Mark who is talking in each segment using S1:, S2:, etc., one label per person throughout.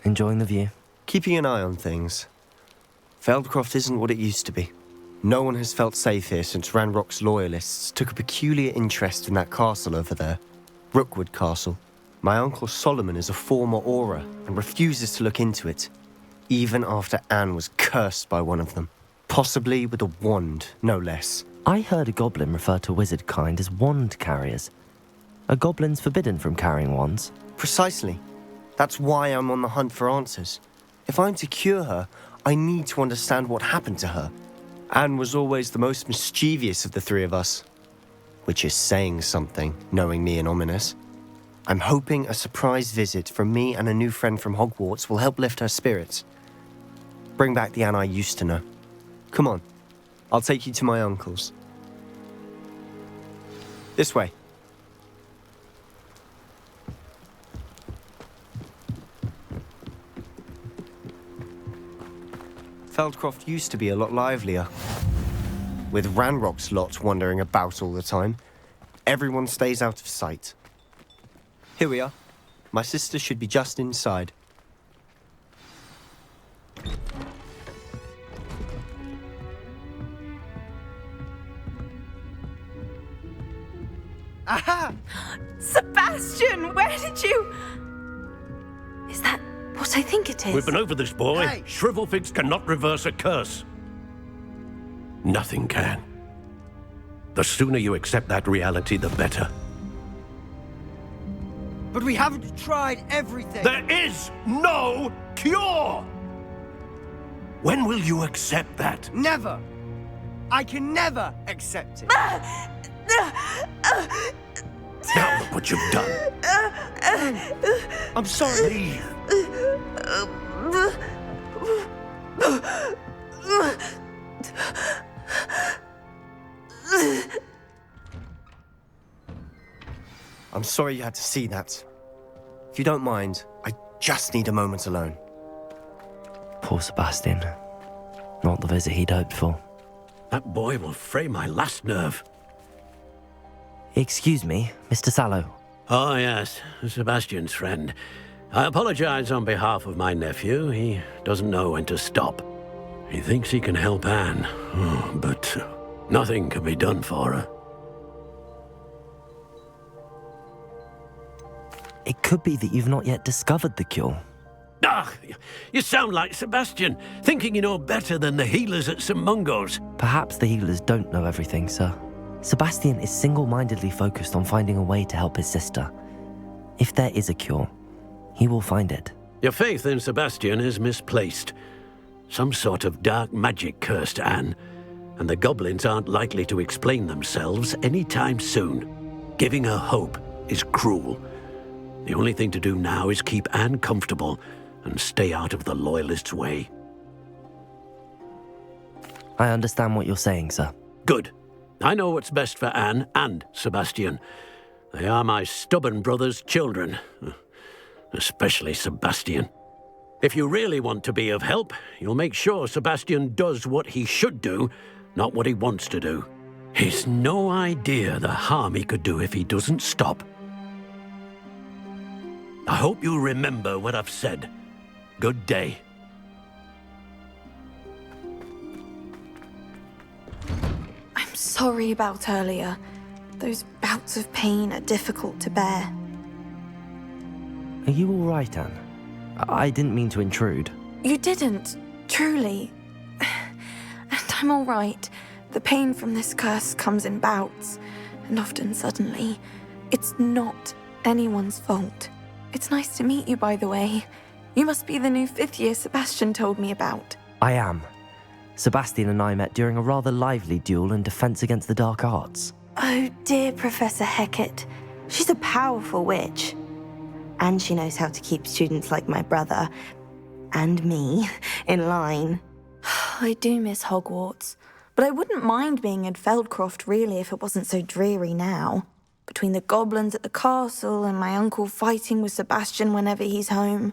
S1: Enjoying the view?
S2: Keeping an eye on things. Feldcroft isn't what it used to be. No one has felt safe here since Ranrock's loyalists took a peculiar interest in that castle over there. Rookwood Castle. My uncle Solomon is a former Auror and refuses to look into it, even after Anne was cursed by one of them. Possibly with a wand, no less.
S1: I heard a goblin refer to wizard kind as wand carriers. Are goblins forbidden from carrying wands?
S2: Precisely. That's why I'm on the hunt for answers. If I'm to cure her, I need to understand what happened to her. Anne was always the most mischievous of the three of us. Which is saying something, knowing me and Ominous. I'm hoping a surprise visit from me and a new friend from Hogwarts will help lift her spirits. Bring back the Anne I used to know. Come on, I'll take you to my uncle's. This way. Feldcroft used to be a lot livelier. With Ranrock's lot wandering about all the time, everyone stays out of sight. Here we are. My sister should be just inside.
S3: Aha! Sebastian, where did you... Is that what I think it is?
S4: We've been over this, boy.
S2: Hey!
S4: Shrivelfigs cannot reverse a curse. Nothing can. The sooner you accept that reality, the better.
S5: But we haven't tried everything.
S4: There is no cure! When will you accept that?
S5: Never. I can never accept it.
S4: Now look what you've done.
S2: I'm sorry.
S4: Leave.
S2: I'm sorry you had to see that. If you don't mind, I just need a moment alone.
S1: Poor Sebastian. Not the visit he'd hoped for.
S4: That boy will fray my last nerve.
S1: Excuse me, Mr. Sallow.
S4: Oh, yes, Sebastian's friend. I apologize on behalf of my nephew. He doesn't know when to stop. He thinks he can help Anne, but nothing can be done for her.
S1: It could be that you've not yet discovered the cure.
S4: Ah, you sound like Sebastian, thinking you know better than the healers at St. Mungo's.
S1: Perhaps the healers don't know everything, sir. Sebastian is single-mindedly focused on finding a way to help his sister. If there is a cure, he will find it.
S4: Your faith in Sebastian is misplaced. Some sort of dark magic cursed Anne, and the goblins aren't likely to explain themselves anytime soon. Giving her hope is cruel. The only thing to do now is keep Anne comfortable and stay out of the Loyalists' way.
S1: I understand what you're saying, sir.
S4: Good. I know what's best for Anne and Sebastian. They are my stubborn brother's children. Especially Sebastian. If you really want to be of help, you'll make sure Sebastian does what he should do, not what he wants to do. He's no idea the harm he could do if he doesn't stop. I hope you'll remember what I've said. Good day.
S3: I'm sorry about earlier. Those bouts of pain are difficult to bear.
S1: Are you all right, Anne? I didn't mean to intrude.
S3: You didn't, truly. And I'm all right. The pain from this curse comes in bouts, and often suddenly. It's not anyone's fault. It's nice to meet you, by the way. You must be the new 5th year Sebastian told me about.
S1: I am. Sebastian and I met during a rather lively duel in defense against the dark arts.
S6: Oh dear, Professor Hecat. She's a powerful witch. And she knows how to keep students like my brother, and me, in line.
S3: I do miss Hogwarts, but I wouldn't mind being in Feldcroft, really, if it wasn't so dreary now. Between the goblins at the castle and my uncle fighting with Sebastian whenever he's home,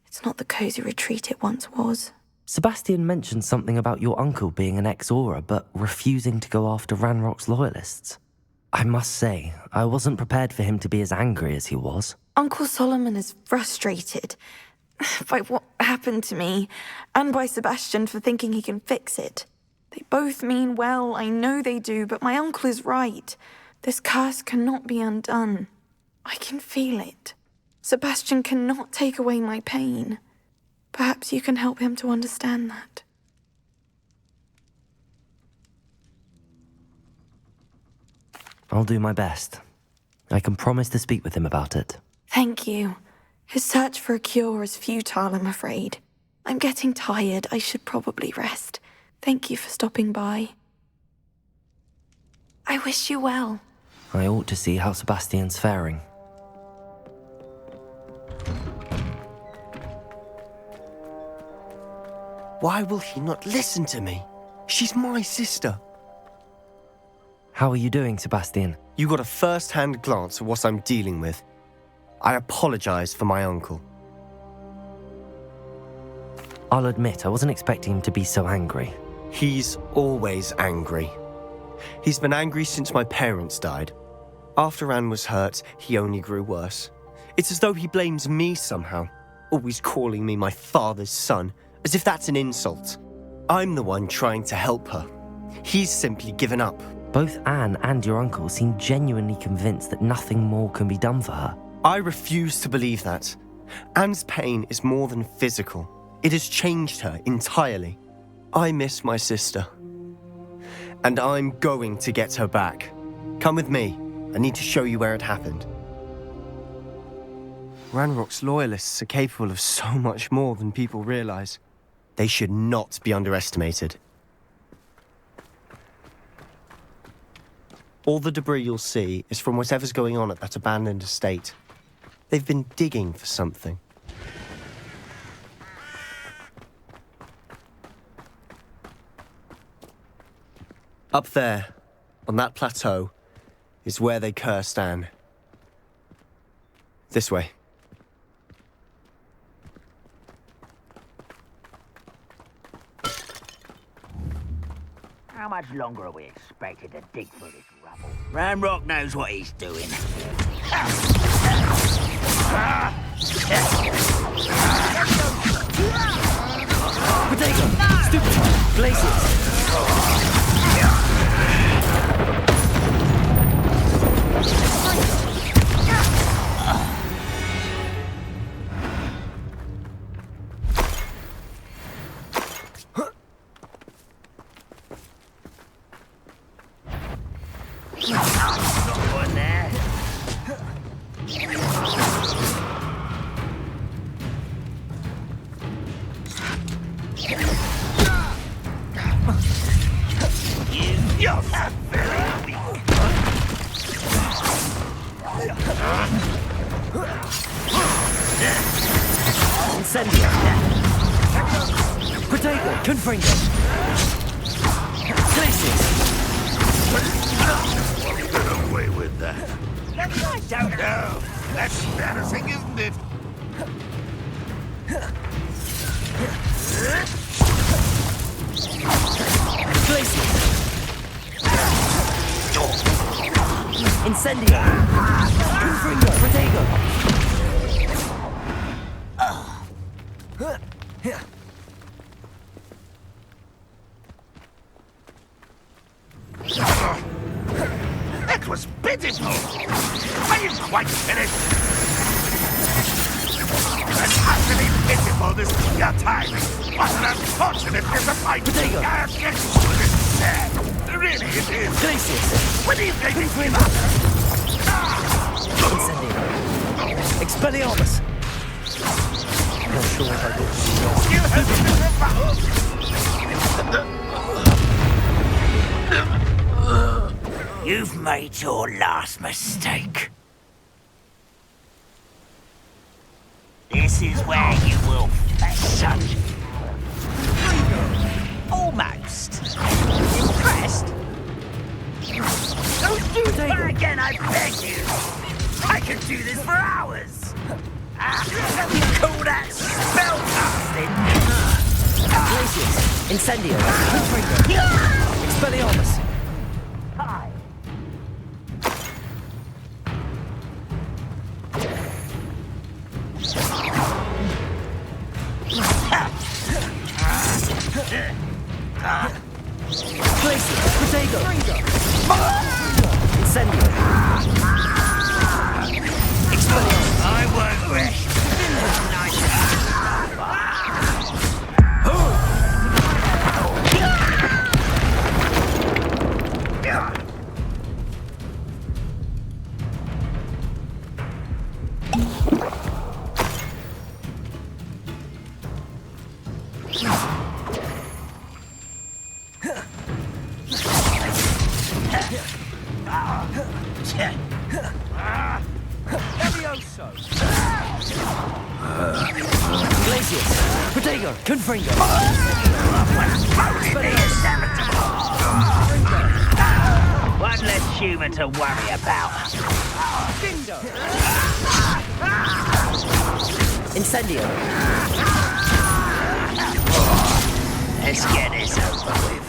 S3: it's not the cozy retreat it once was.
S1: Sebastian mentioned something about your uncle being an ex-Auror, but refusing to go after Ranrock's loyalists. I must say, I wasn't prepared for him to be as angry as he was.
S3: Uncle Solomon is frustrated. by what happened to me, and by Sebastian for thinking he can fix it. They both mean well, I know they do, but my uncle is right. This curse cannot be undone. I can feel it. Sebastian cannot take away my pain. Perhaps you can help him to understand that.
S1: I'll do my best. I can promise to speak with him about it.
S3: Thank you. His search for a cure is futile, I'm afraid. I'm getting tired. I should probably rest. Thank you for stopping by. I wish you well.
S1: I ought to see how Sebastian's faring.
S2: Why will he not listen to me? She's my sister.
S1: How are you doing, Sebastian?
S2: You got a first-hand glance at what I'm dealing with. I apologize for my uncle.
S1: I'll admit, I wasn't expecting him to be so angry.
S2: He's always angry. He's been angry since my parents died. After Anne was hurt, he only grew worse. It's as though he blames me somehow, always calling me my father's son, as if that's an insult. I'm the one trying to help her. He's simply given up.
S1: Both Anne and your uncle seem genuinely convinced that nothing more can be done for her.
S2: I refuse to believe that. Anne's pain is more than physical. It has changed her entirely. I miss my sister. And I'm going to get her back. Come with me. I need to show you where it happened. Ranrock's loyalists are capable of so much more than people realize. They should not be underestimated. All the debris you'll see is from whatever's going on at that abandoned estate. They've been digging for something. Up there, on that plateau, is where they cursed Anne. This way.
S7: How much longer are we expected to dig for this rubble? Ranrock knows what he's doing.
S1: Potato! Stupid! Blazes! Incendio! Potato! Confringo! Glaciers!
S8: Get away with that.
S7: I don't know.
S8: That's embarrassing, isn't it?
S1: Glaciers! Incendio! Confringo! Potato!
S8: That was pitiful. Are you quite finished? And utterly pitiful this your timing. What an unfortunate disappointment.
S1: Potato.
S8: It's sad. Really it is.
S1: Glaciers!
S8: When do you think you give up?
S1: Incendio! Expelliarmus! Not sure what I did.
S8: You have
S7: You've made your last mistake. This is where you will fess up. Almost. Impressed? Don't do that again, I beg you. I could do this for hours. Let me call that spellcasting.
S1: Glaciers! Incendio! Expelliarmus!
S7: Hi.
S1: Incendio!
S7: I won't rest.
S1: Confringo!
S7: One less human to worry about.
S1: Incendio!
S7: Let's get this over with.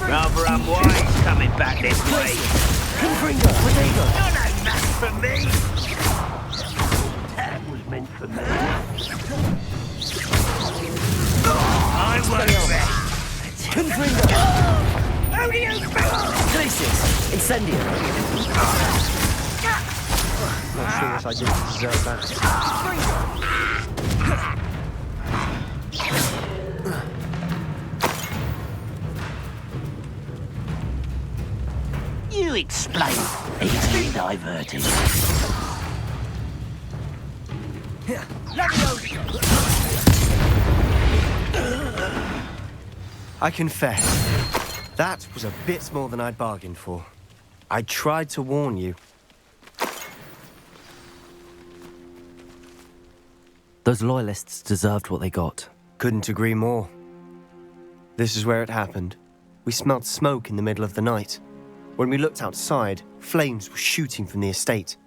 S7: Rather unwise coming back this way.
S1: Confringo! Protego!
S7: You're no match for me. That was meant for me. I won't rest.
S1: Confringo!
S7: Who do you think?
S1: Glacius! Incendio!
S2: Not sure what I did to deserve that.
S7: You explain. Easily diverted.
S2: I confess, that was a bit more than I'd bargained for. I tried to warn you.
S1: Those loyalists deserved what they got.
S2: Couldn't agree more. This is where it happened. We smelled smoke in the middle of the night. When we looked outside, flames were shooting from the estate.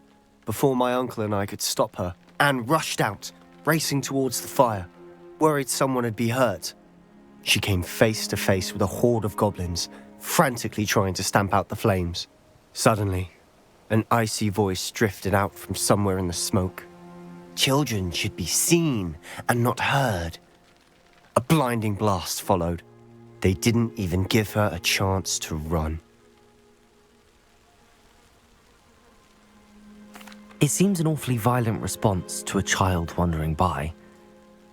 S2: Before my uncle and I could stop her, Anne rushed out, racing towards the fire, worried someone had been hurt. She came face to face with a horde of goblins, frantically trying to stamp out the flames. Suddenly, an icy voice drifted out from somewhere in the smoke. Children should be seen and not heard. A blinding blast followed. They didn't even give her a chance to run.
S1: It seems an awfully violent response to a child wandering by.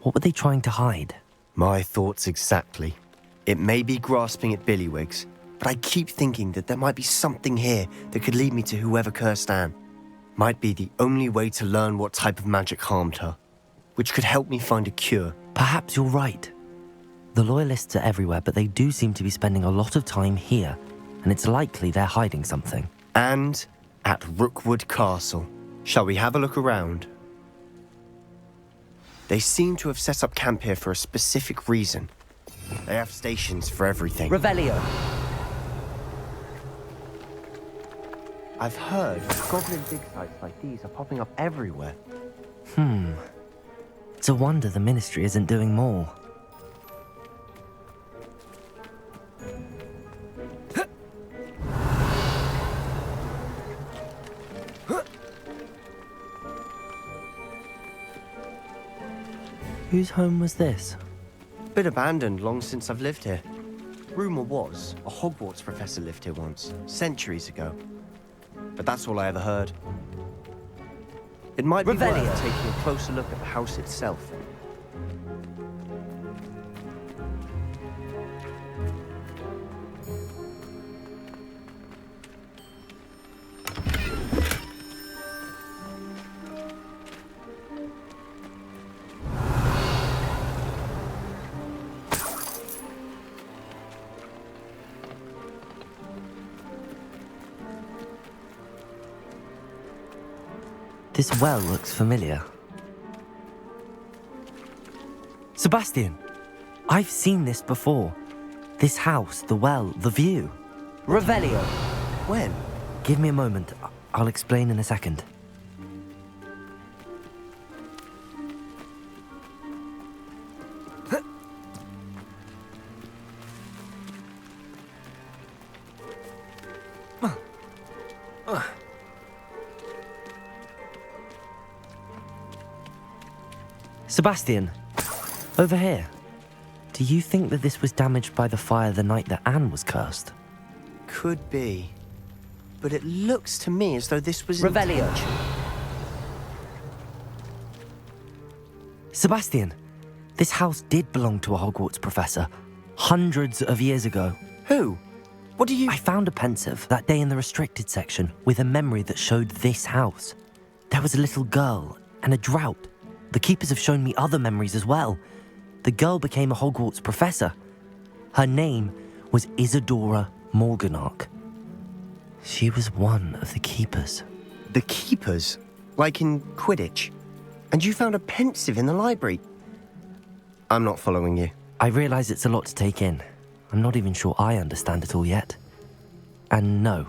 S1: What were they trying to hide?
S2: My thoughts exactly. It may be grasping at billywhigs, but I keep thinking that there might be something here that could lead me to whoever cursed Anne. Might be the only way to learn what type of magic harmed her, which could help me find a cure.
S1: Perhaps you're right. The loyalists are everywhere, but they do seem to be spending a lot of time here, and it's likely they're hiding something.
S2: And at Rookwood Castle. Shall we have a look around? They seem to have set up camp here for a specific reason. They have stations for everything.
S1: Revelio!
S2: I've heard goblin dig sites like these are popping up everywhere.
S1: It's a wonder the Ministry isn't doing more. Whose home was this?
S2: Been abandoned long since I've lived here. Rumour was a Hogwarts professor lived here once, centuries ago. But that's all I ever heard. It might be worth taking a closer look at the house itself.
S1: This well looks familiar. Sebastian! I've seen this before. This house, the well, the view. Revelio!
S2: When?
S1: Give me a moment. I'll explain in a second. Sebastian, over here. Do you think that this was damaged by the fire the night that Anne was cursed?
S2: could be. But it looks to me as though this was
S1: Revelio. Sebastian, this house did belong to a Hogwarts professor hundreds of years ago.
S2: Who? What do you...
S1: I found a pensive that day in the restricted section with a memory that showed this house. There was a little girl and a drought. The keepers have shown me other memories as well. The girl became a Hogwarts professor. Her name was Isadora Morganach. She was one of the keepers.
S2: The keepers? Like in Quidditch? And you found a pensive in the library? I'm not following you.
S1: I realize it's a lot to take in. I'm not even sure I understand it all yet. And no,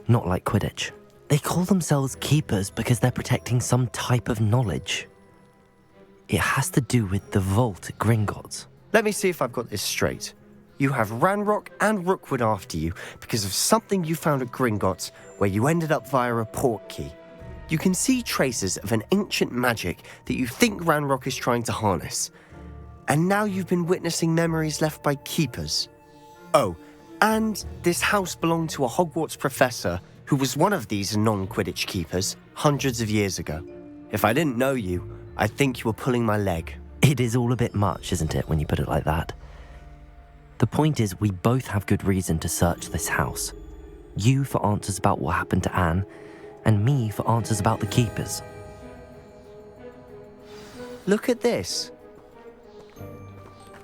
S1: not like Quidditch. They call themselves keepers because they're protecting some type of knowledge. It has to do with the vault at Gringotts.
S2: Let me see if I've got this straight. You have Ranrock and Rookwood after you because of something you found at Gringotts where you ended up via a portkey. You can see traces of an ancient magic that you think Ranrock is trying to harness. And now you've been witnessing memories left by keepers. Oh, and this house belonged to a Hogwarts professor who was one of these non-Quidditch keepers hundreds of years ago. If I didn't know you, I think you were pulling my leg.
S1: It is all a bit much, isn't it, when you put it like that? The point is, we both have good reason to search this house. You for answers about what happened to Anne, and me for answers about the keepers.
S2: Look at this.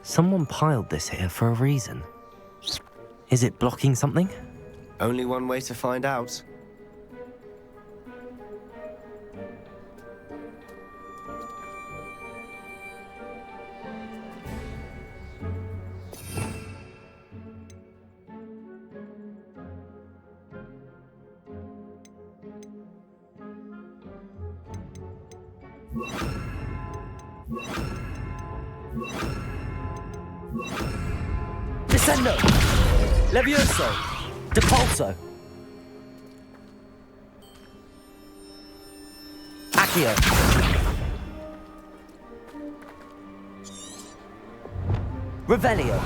S1: Someone piled this here for a reason. Is it blocking something?
S2: Only one way to find out.
S1: Descendo! Levioso! Depulso! Accio! Revelio!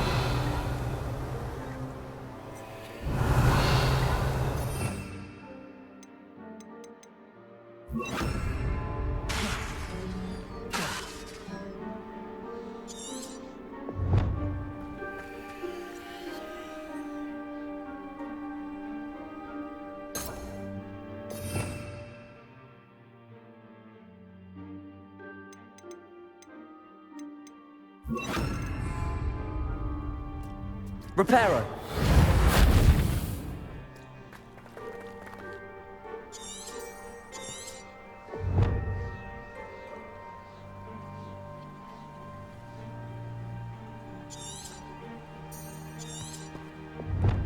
S1: Reparo!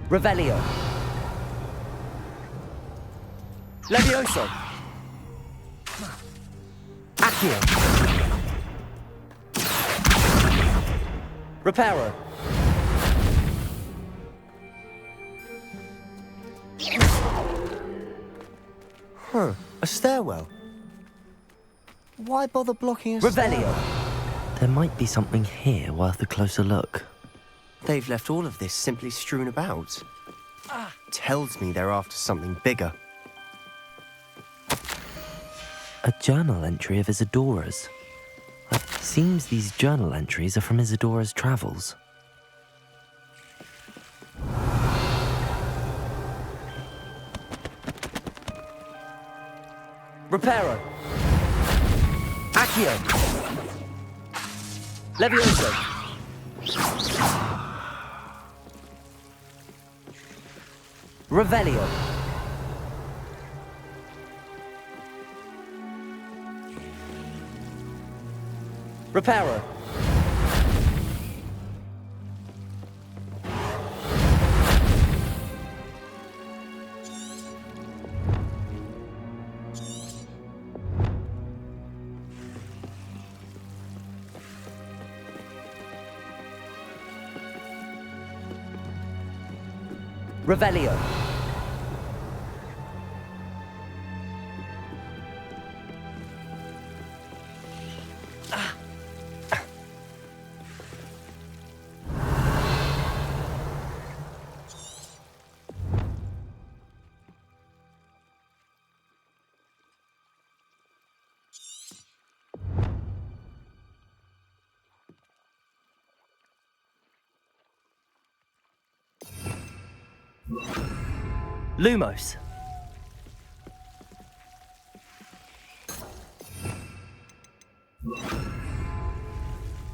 S1: Revelio! Levioso! Accio! Reparo!
S2: Huh, a stairwell. Why bother blocking a
S1: Revelio! There might be something here worth a closer look.
S2: They've left all of this simply strewn about. Tells me they're after something bigger.
S1: A journal entry of Isadora's. It seems these journal entries are from Isadora's travels. Reparo! Accio! Levioso! Revelio! Reparo! Revelio! Lumos.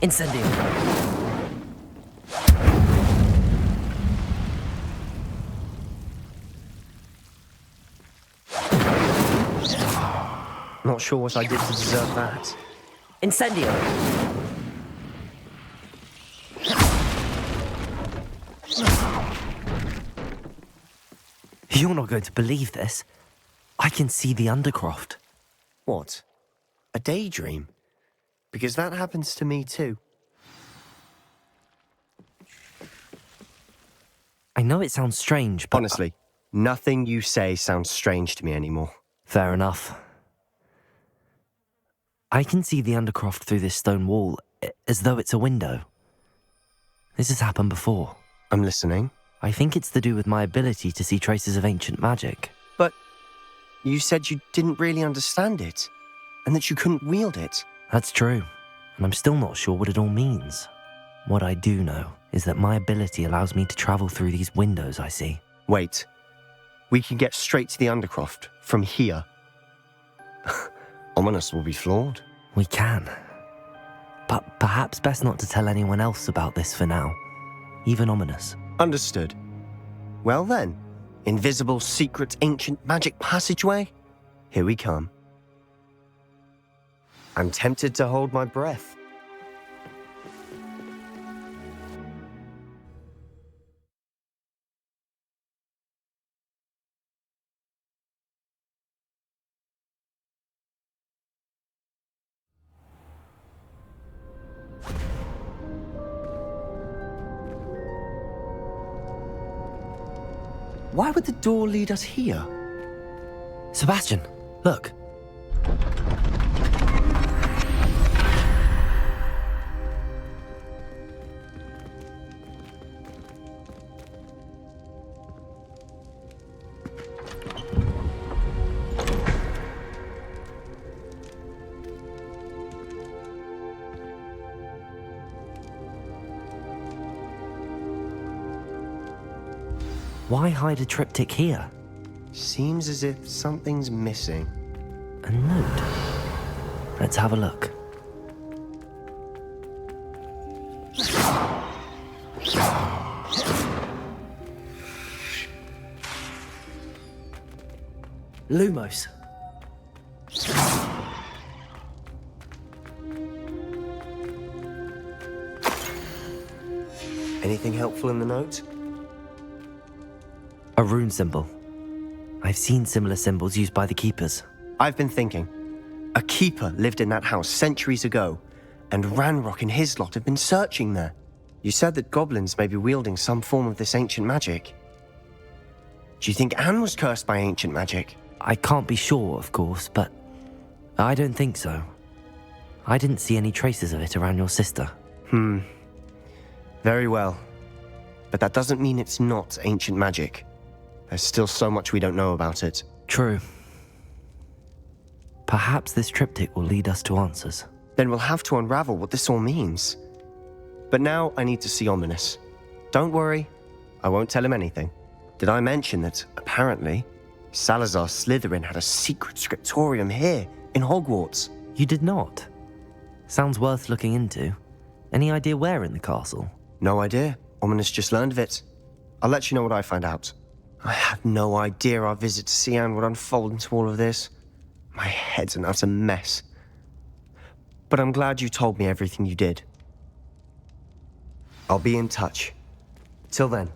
S1: Incendio.
S2: Not sure what I did to deserve that.
S1: Incendio. You're not going to believe this. I can see the Undercroft.
S2: What? A daydream? Because that happens to me too.
S1: I know it sounds strange, but...
S2: Honestly, nothing you say sounds strange to me anymore.
S1: Fair enough. I can see the Undercroft through this stone wall, as though it's a window. This has happened before.
S2: I'm listening.
S1: I think it's to do with my ability to see traces of ancient magic.
S2: But you said you didn't really understand it, and that you couldn't wield it.
S1: That's true, and I'm still not sure what it all means. What I do know is that my ability allows me to travel through these windows I see.
S2: Wait. We can get straight to the Undercroft from here. Ominous will be floored.
S1: We can. But perhaps best not to tell anyone else about this for now. Even Ominous.
S2: Understood. Well then, invisible, secret, ancient magic passageway? Here we come. I'm tempted to hold my breath. Why would the door lead us here?
S1: Sebastian, look. Why hide a triptych here?
S2: Seems as if something's missing.
S1: A note. Let's have a look. Lumos.
S2: Anything helpful in the note?
S1: A rune symbol. I've seen similar symbols used by the keepers.
S2: I've been thinking. A keeper lived in that house centuries ago, and Ranrock and his lot have been searching there. You said that goblins may be wielding some form of this ancient magic. Do you think Anne was cursed by ancient magic?
S1: I can't be sure, of course, but I don't think so. I didn't see any traces of it around your sister.
S2: Very well. But that doesn't mean it's not ancient magic. There's still so much we don't know about it.
S1: True. Perhaps this triptych will lead us to answers.
S2: Then we'll have to unravel what this all means. But now I need to see Ominous. Don't worry, I won't tell him anything. Did I mention that, apparently, Salazar Slytherin had a secret scriptorium here, in Hogwarts?
S1: You did not? Sounds worth looking into. Any idea where in the castle?
S2: No idea. Ominous just learned of it. I'll let you know what I find out. I had no idea our visit to Cian would unfold into all of this. My head's an utter mess. But I'm glad you told me everything you did. I'll be in touch. Till then.